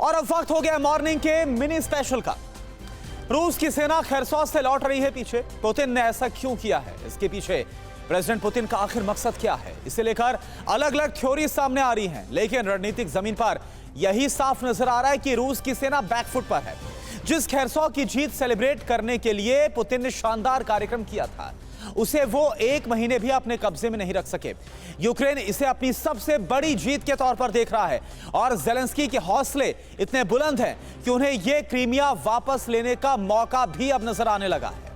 और अब वक्त हो गया मॉर्निंग के मिनी स्पेशल का। रूस की सेना खैरसौन से लौट रही है पीछे। पुतिन ने ऐसा क्यों किया है, इसके पीछे प्रेसिडेंट पुतिन का आखिर मकसद क्या है, इसे लेकर अलग अलग थ्योरी सामने आ रही हैं। लेकिन रणनीतिक जमीन पर यही साफ नजर आ रहा है कि रूस की सेना बैकफुट पर है। जिस खैरसौन की जीत सेलिब्रेट करने के लिए पुतिन ने शानदार कार्यक्रम किया था, उसे वो 1 महीने भी अपने कब्जे में नहीं रख सके। यूक्रेन इसे अपनी सबसे बड़ी जीत के तौर पर देख रहा है और ज़ेलेंस्की के हौसले इतने बुलंद हैं कि उन्हें यह क्रीमिया वापस लेने का मौका भी अब नजर आने लगा है।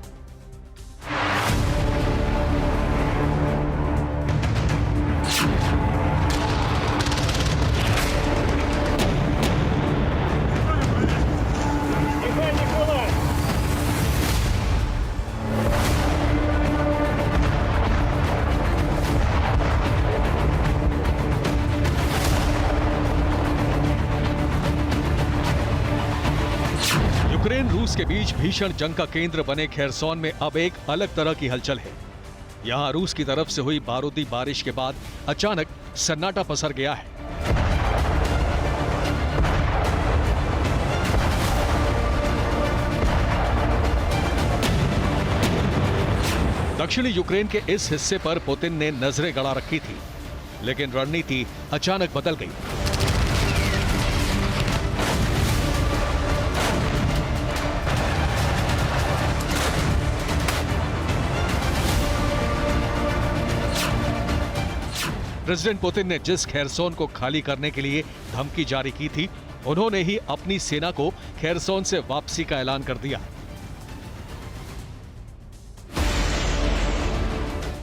यूक्रेन रूस के बीच भीषण जंग का केंद्र बने खैरसौन में अब एक अलग तरह की हलचल है। यहां रूस की तरफ से हुई बारूदी बारिश के बाद अचानक सन्नाटा पसर गया है। दक्षिणी यूक्रेन के इस हिस्से पर पुतिन ने नजरें गड़ा रखी थी, लेकिन रणनीति अचानक बदल गई। प्रेसिडेंट पुतिन ने जिस खैरसौन को खाली करने के लिए धमकी जारी की थी, उन्होंने ही अपनी सेना को खैरसौन से वापसी का ऐलान कर दिया।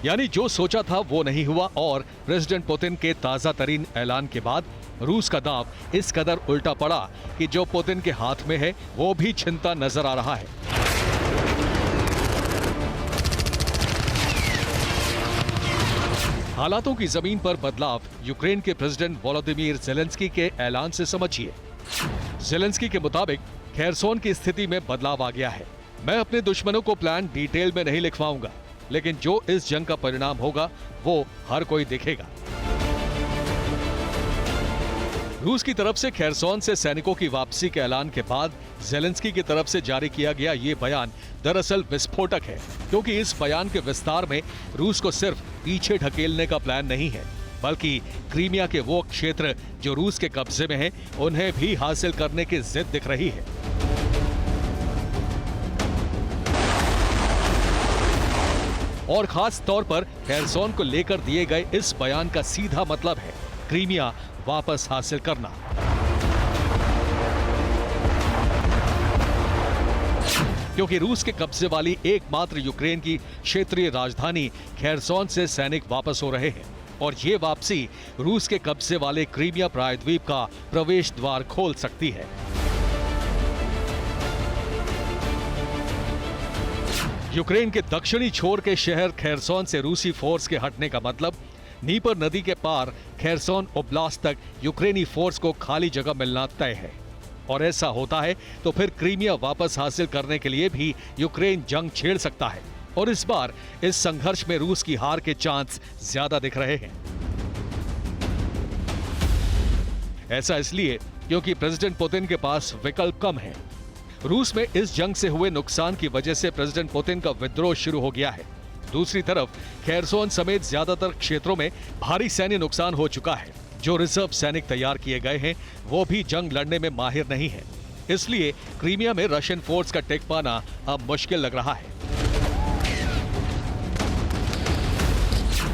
यानी जो सोचा था वो नहीं हुआ और प्रेसिडेंट पुतिन के ताजा तरीन ऐलान के बाद रूस का दांव इस कदर उल्टा पड़ा कि जो पुतिन के हाथ में है वो भी छिनता नजर आ रहा है। हालातों की जमीन पर बदलाव यूक्रेन के प्रेसिडेंट वोलोदिमीर ज़ेलेंस्की के ऐलान से समझिए। ज़ेलेंस्की के मुताबिक खैरसौन की स्थिति में बदलाव आ गया है। मैं अपने दुश्मनों को प्लान डिटेल में नहीं लिखवाऊंगा, लेकिन जो इस जंग का परिणाम होगा वो हर कोई देखेगा। रूस की तरफ से खैरसौन से सैनिकों की वापसी के ऐलान के बाद ज़ेलेंस्की की तरफ से जारी किया गया ये बयान दरअसल विस्फोटक है, क्योंकि इस बयान के विस्तार में रूस को सिर्फ पीछे ढकेलने का प्लान नहीं है, बल्कि क्रीमिया के वो क्षेत्र जो रूस के कब्जे में हैं, उन्हें भी हासिल करने की जिद दिख रही है। और खास तौर पर खैरसौन को लेकर दिए गए इस बयान का सीधा मतलब है क्रीमिया वापस हासिल करना। क्योंकि रूस के कब्जे वाली एकमात्र यूक्रेन की क्षेत्रीय राजधानी खैरसौन से सैनिक वापस हो रहे हैं और ये वापसी रूस के कब्जे वाले क्रीमिया प्रायद्वीप का प्रवेश द्वार खोल सकती है। यूक्रेन के दक्षिणी छोर के शहर खैरसौन से रूसी फोर्स के हटने का मतलब नीपर नदी के पार खैरसौन ओब्लास्ट तक यूक्रेनी फोर्स को खाली जगह मिलना तय है। और ऐसा होता है तो फिर क्रीमिया वापस हासिल करने के लिए भी यूक्रेन जंग छेड़ सकता है और इस बार इस संघर्ष में रूस की हार के चांस ज्यादा दिख रहे हैं। ऐसा इसलिए क्योंकि प्रेसिडेंट पुतिन के पास विकल्प कम है। रूस में इस जंग से हुए नुकसान की वजह से प्रेसिडेंट पुतिन का विद्रोह शुरू हो गया है। दूसरी तरफ खैरसौन समेत ज्यादातर क्षेत्रों में भारी सैन्य नुकसान हो चुका है। जो रिजर्व सैनिक तैयार किए गए हैं वो भी जंग लड़ने में माहिर नहीं है। इसलिए क्रीमिया में रशियन फोर्स का टेक पाना अब मुश्किल लग रहा है।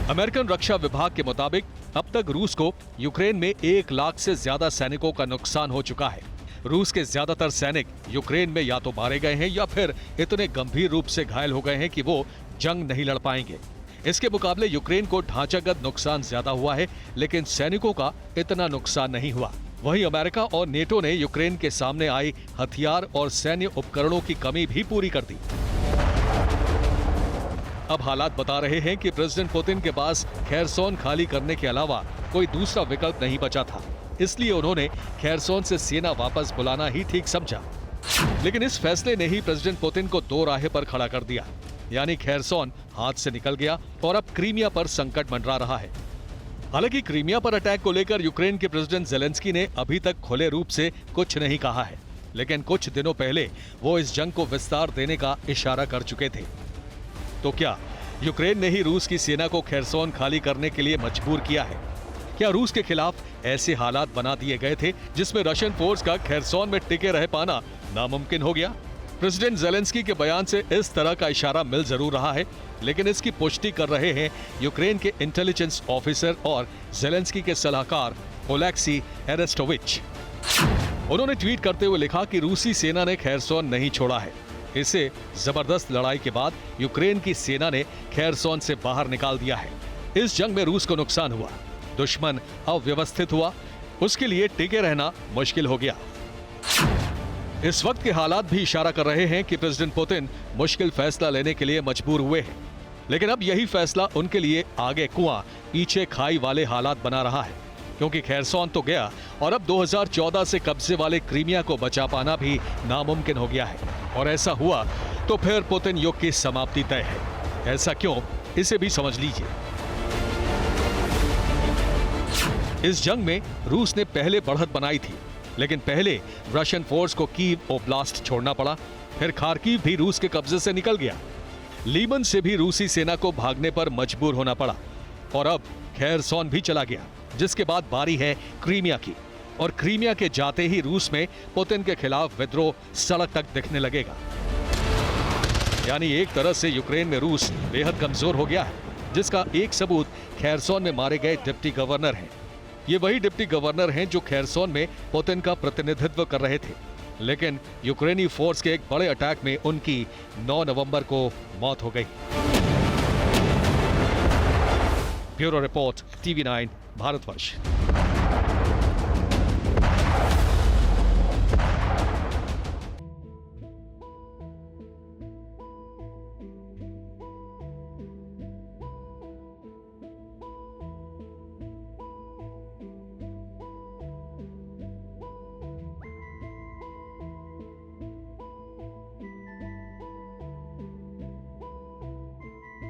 अमेरिकन रक्षा विभाग के मुताबिक अब तक रूस को यूक्रेन में 1 लाख से ज्यादा सैनिकों का नुकसान हो चुका है। रूस के ज्यादातर सैनिक यूक्रेन में या तो मारे गए हैं या फिर इतने गंभीर रूप से घायल हो गए हैं कि वो जंग नहीं लड़ पाएंगे। इसके मुकाबले यूक्रेन को ढांचागत नुकसान ज्यादा हुआ है, लेकिन सैनिकों का इतना नुकसान नहीं हुआ। वहीं अमेरिका और नेटो ने यूक्रेन के सामने आई हथियार और सैन्य उपकरणों की कमी भी पूरी कर दी। अब हालात बता रहे हैं कि प्रेसिडेंट पुतिन के पास खैरसौन खाली करने के अलावा कोई दूसरा विकल्प नहीं बचा था, इसलिए उन्होंने खैरसौन से सेना वापस बुलाना ही ठीक समझा। लेकिन इस फैसले ने ही प्रेसिडेंट पुतिन को दो राहे पर खड़ा कर दिया। यानी खैरसौन हाथ से निकल गया और अब क्रीमिया पर संकट मंडरा रहा है। हालांकि क्रीमिया पर अटैक को लेकर यूक्रेन के प्रेसिडेंट जेलेंस्की ने अभी तक खुले रूप से कुछ नहीं कहा है, लेकिन कुछ दिनों पहले वो इस जंग को विस्तार देने का इशारा कर चुके थे। तो क्या यूक्रेन ने ही रूस की सेना को खेरसोन खाली करने के लिए मजबूर किया है? क्या रूस के खिलाफ ऐसे हालात बना दिए गए थे जिसमें रशियन फोर्स का खेरसोन में टिके रह पाना नामुमकिन हो गया? प्रेसिडेंट जेलेंस्की के बयान से इस तरह का इशारा मिल जरूर रहा है, लेकिन इसकी पुष्टि कर रहे हैं यूक्रेन के इंटेलिजेंस ऑफिसर और जेलेंस्की के सलाहकार ओलेक्सी एरेस्टोविच। उन्होंने ट्वीट करते हुए लिखा कि रूसी सेना ने खेरसोन नहीं छोड़ा है। इसे जबरदस्त लड़ाई के बाद यूक्रेन की सेना ने खेरसोन से बाहर निकाल दिया है। इस जंग में रूस को नुकसान हुआ, दुश्मन अव्यवस्थित हुआ, उसके लिए टिके रहना मुश्किल हो गया। इस वक्त के हालात भी इशारा कर रहे हैं कि प्रेसिडेंट पुतिन मुश्किल फैसला लेने के लिए मजबूर हुए हैं, लेकिन अब यही फैसला उनके लिए आगे कुआं पीछे खाई वाले हालात बना रहा है, क्योंकि खेरसोन तो गया और अब 2014 से कब्जे वाले क्रीमिया को बचा पाना भी नामुमकिन हो गया है। और ऐसा हुआ तो फिर पुतिन युग की समाप्ति तय है। ऐसा क्यों, इसे भी समझ लीजिए। इस जंग में रूस ने पहले बढ़त बनाई थी, लेकिन पहले रशियन फोर्स को कीव ओब्लास्ट छोड़ना पड़ा, फिर खार्किव भी रूस के कब्जे से निकल गया, लीमन से भी रूसी सेना को भागने पर मजबूर होना पड़ा, और अब खेरसोन भी चला गया, जिसके बाद बारी है क्रीमिया की। और क्रीमिया के जाते ही रूस में पुतिन के खिलाफ विद्रोह सड़क तक दिखने लगेगा। यानी एक तरह से यूक्रेन में रूस बेहद कमजोर हो गया है, जिसका एक सबूत खेरसोन में मारे गए डिप्टी गवर्नर हैं। ये वही डिप्टी गवर्नर हैं जो खेरसोन में पुतिन का प्रतिनिधित्व कर रहे थे, लेकिन यूक्रेनी फोर्स के एक बड़े अटैक में उनकी 9 नवंबर को मौत हो गई। Bureau report, TV9 Bharatvarsh.